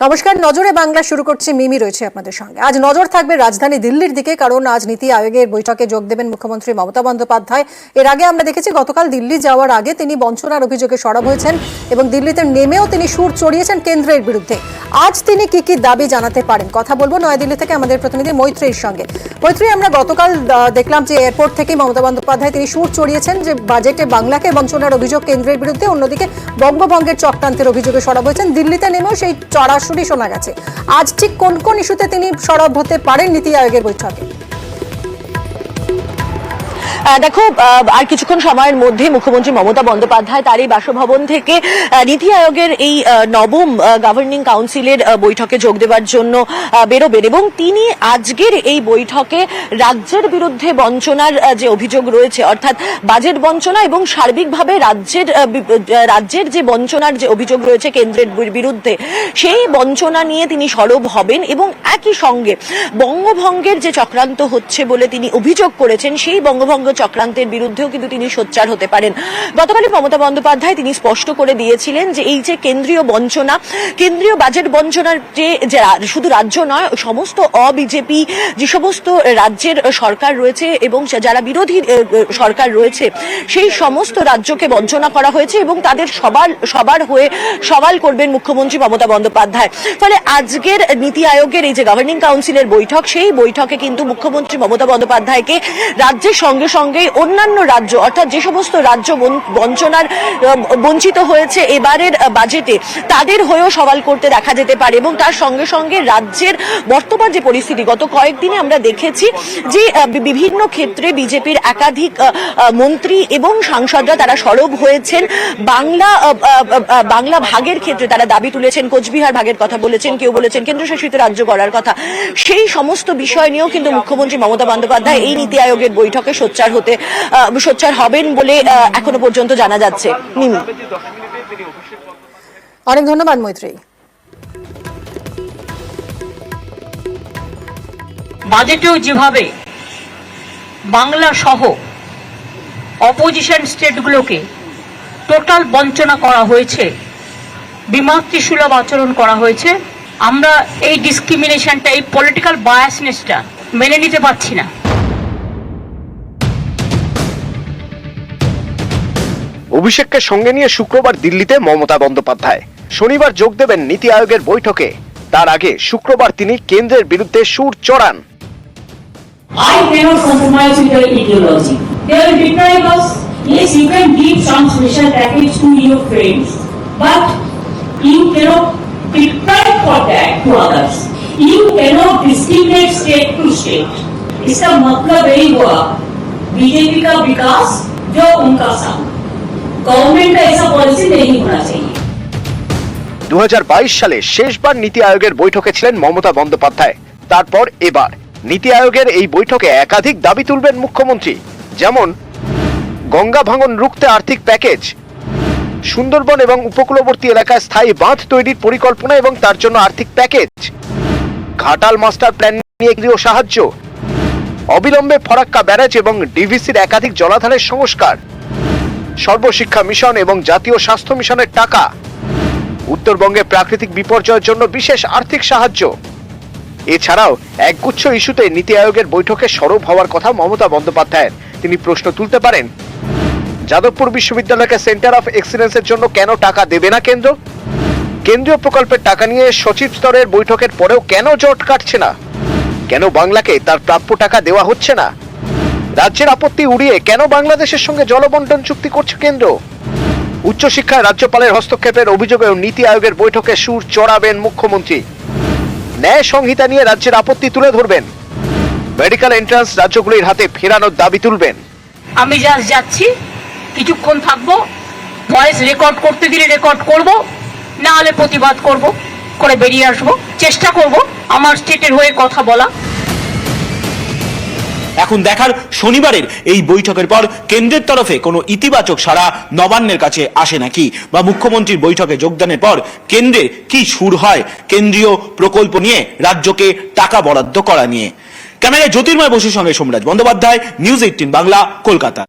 নমস্কার, নজরে বাংলা শুরু করছি। মিমি রয়েছে আপনাদের সঙ্গে। আজ নজর থাকবে রাজধানী দিল্লির দিকে, কারণ আজ নীতি আয়োগের বৈঠকে যোগ দেবেন মুখ্যমন্ত্রী মমতা বন্দ্যোপাধ্যায়। এর আগে আমরা দেখেছি গতকাল দিল্লি যাওয়ার আগে তিনি বঞ্চনার অভিযোগে সরব হয়েছেন এবং দিল্লিতে নেমেও তিনি সুর চড়িয়েছেন কেন্দ্রের বিরুদ্ধে। আজ তিনি কি কি দাবি জানাতে পারেন, কথা বলবো নয়াদিল্লি থেকে আমাদের প্রতিনিধি মৈত্রীর সঙ্গে। মৈত্রী, আমরা গতকাল দেখলাম যে এয়ারপোর্ট থেকেই মমতা বন্দ্যোপাধ্যায় তিনি সুর চড়িয়েছেন যে বাজেটে বাংলাকে বঞ্চনার অভিযোগ কেন্দ্রের বিরুদ্ধে, অন্যদিকে বঙ্গভঙ্গের চক্রান্তের অভিযোগে সরব হয়েছেন। দিল্লিতে নেমেও সেই চড়াশুড়ি শোনা গেছে। আজ ঠিক কোন কোন ইস্যুতে তিনি সরব হতে পারেন নীতি আয়োগের বৈঠকে? দেখো, আর কিছুক্ষণ সময়ের মধ্যে মুখ্যমন্ত্রী মমতা বন্দ্যোপাধ্যায় তারই বাসভবন থেকে নীতি আয়োগের এই নবম গভর্নিং কাউন্সিলের বৈঠকে যোগ দেওয়ার জন্য বেরোবেন এবং তিনি আজকের এই বৈঠকে রাজ্যের বিরুদ্ধে বঞ্চনার যে অভিযোগ রয়েছে, অর্থাৎ বাজেট বঞ্চনা এবং সার্বিকভাবে রাজ্যের যে বঞ্চনার যে অভিযোগ রয়েছে কেন্দ্রের বিরুদ্ধে, সেই বঞ্চনা নিয়ে তিনি সরব হবেন এবং একই সঙ্গে বঙ্গভঙ্গের যে চক্রান্ত হচ্ছে বলে তিনি অভিযোগ করেছেন, সেই বঙ্গভঙ্গ চক্রান্তের বিরুদ্ধেও কিন্তু তিনি সোচ্চার হতে পারেন। গতকাল মমতা বন্দ্যোপাধ্যায় তিনি স্পষ্ট করে দিয়েছিলেন যে এই যে কেন্দ্রীয় বঞ্চনা, কেন্দ্রীয় বাজেট বঞ্চনার যে শুধু রাজ্য নয়, সমস্ত অবিজেপি যে সমস্ত রাজ্যের সরকার রয়েছে এবং যারা বিরোধী সরকার রয়েছে, সেই সমস্ত রাজ্যকে বঞ্চনা করা হয়েছে এবং তাদের সবার হয়ে সওয়াল করবেন মুখ্যমন্ত্রী মমতা বন্দ্যোপাধ্যায়। ফলে আজকের নীতি আয়োগের এই যে গভর্নিং কাউন্সিলের বৈঠক, সেই বৈঠকে কিন্তু মুখ্যমন্ত্রী মমতা বন্দ্যোপাধ্যায়কে রাজ্যের সঙ্গে সঙ্গে অন্যান্য রাজ্য, অর্থাৎ যে সমস্ত রাজ্য বঞ্চনার বঞ্চিত হয়েছে এবারের বাজেটে, তাদের হয়েও সওয়াল করতে দেখা যেতে পারে। এবং তার সঙ্গে সঙ্গে রাজ্যের বর্তমান যে পরিস্থিতি, গত কয়েকদিনে আমরা দেখেছি যে বিভিন্ন ক্ষেত্রে বিজেপির একাধিক মন্ত্রী এবং সাংসদরা তারা সরব হয়েছেন বাংলা ভাগের ক্ষেত্রে। তারা দাবি তুলেছেন, কোচবিহার ভাগের কথা বলেছেন, কেউ বলেছেন কেন্দ্রশাসিত রাজ্য করার কথা। সেই সমস্ত বিষয় নিয়েও কিন্তু মুখ্যমন্ত্রী মমতা বন্দ্যোপাধ্যায় এই নীতি আয়োগের বৈঠকে সোচ্চার হবেন বলে এখনো পর্যন্ত জানা যাচ্ছে। অনেক ধন্যবাদ মৈত্রী। বাজেটেও যেভাবে বাংলা সহ অপোজিশন স্টেটগুলোকে টোটাল বঞ্চনা করা হয়েছে, বিমাতৃসুলভ আচরণ করা হয়েছে, আমরা এই ডিসক্রিমিনেশনটা, এই পলিটিক্যাল বায়াসনেসটা মেনে নিতে পারছি না। অভিষেককে সঙ্গে নিয়ে শুক্রবার দিল্লিতে মমতা বন্দ্যোপাধ্যায়। শনিবার যোগ দেবেন নীতি আয়োগের বৈঠকে। তার আগে শুক্রবার তিনি কেন্দ্রের বিরুদ্ধে সুর চড়ান। I cannot compromise with your ideology. They will deprive us. Yes, you can give some special package to your friends, but you cannot deprive for that to others. You cannot discriminate state to state. इसका मतलब यही हुआ BJP का विकास जो उनका साथ। Government का ऐसा पॉलिसी नहीं होना चाहिए। 2022 সালে শেষবার নীতি আয়োগের বৈঠকে ছিলেন মমতা বন্দ্যোপাধ্যায়। তারপর এবার নীতি আয়োগের এই বৈঠকে একাধিক দাবি তুলবেন মুখ্যমন্ত্রী, যেমন গঙ্গা ভাঙন রুখতে আর্থিক প্যাকেজ, সুন্দরবন এবং উপকূলবর্তী এলাকায় স্থায়ী বাঁধ তৈরির পরিকল্পনা এবং তার জন্য আর্থিক প্যাকেজ, ঘাটাল মাস্টার প্ল্যান নিয়ে গৃহ সাহায্য, অবিলম্বে ফরাক্কা ব্যারাজ এবং ডিভিসির একাধিক জলাধারের সংস্কার, সর্বশিক্ষা মিশন এবং জাতীয় স্বাস্থ্য মিশনের টাকা, উত্তরবঙ্গে প্রাকৃতিক বিপর্যয়ের জন্য বিশেষ আর্থিক সাহায্য। এছাড়াও একগুচ্ছ ইস্যুতে নীতি আয়োগের বৈঠকে সরব হওয়ার কথা মমতা বন্দ্যোপাধ্যায়ের। তিনি প্রশ্ন তুলতে পারেন, যাদবপুর বিশ্ববিদ্যালয়কে সেন্টার অফ এক্সিলেন্সের জন্য কেন টাকা দেবে না কেন্দ্র? কেন্দ্রীয় প্রকল্পের টাকা নিয়ে সচিব স্তরের বৈঠকের পরেও কেন জট কাটছে না? কেন বাংলাকে তার প্রাপ্য টাকা দেওয়া হচ্ছে না? রাজ্যের আপত্তি উড়িয়ে কেন বাংলাদেশের সঙ্গে জলবন্টন চুক্তি করছে কেন্দ্র? উচ্চশিক্ষায় রাজ্যপালের হস্তক্ষেপের অভিযোগেও নীতি আয়োগের বৈঠকে সুর চড়াবেন মুখ্যমন্ত্রী। ন্যায় সংহিতা নিয়ে রাজ্যের আপত্তি তুলে ধরবেন। মেডিকেল এন্ট্রান্স রাজ্যগুলির হাতে ফেরানোর দাবি তুলবেন। আমি যাচ্ছি, কিছুক্ষণ থাকবো, ভয়েস রেকর্ড করতে দিলে রেকর্ড করব, না হলে প্রতিবাদ করে বেরিয়ে আসবো। চেষ্টা করব আমার স্টেটের হয়ে কথা বলা। এখন দেখার শনিবারের এই বৈঠকের পর কেন্দ্রের তরফে কোনো ইতিবাচক সাড়া নবান্নের কাছে আসে নাকি, বা মুখ্যমন্ত্রীর বৈঠকে যোগদানের পর কেন্দ্রের কি সুর হয় কেন্দ্রীয় প্রকল্প নিয়ে, রাজ্যকে টাকা বরাদ্দ করা নিয়ে। ক্যামেরায় জ্যোতির্ময় বসুর সঙ্গে সোমরাজ বন্দ্যোপাধ্যায়, নিউজ 18 বাংলা, কলকাতা।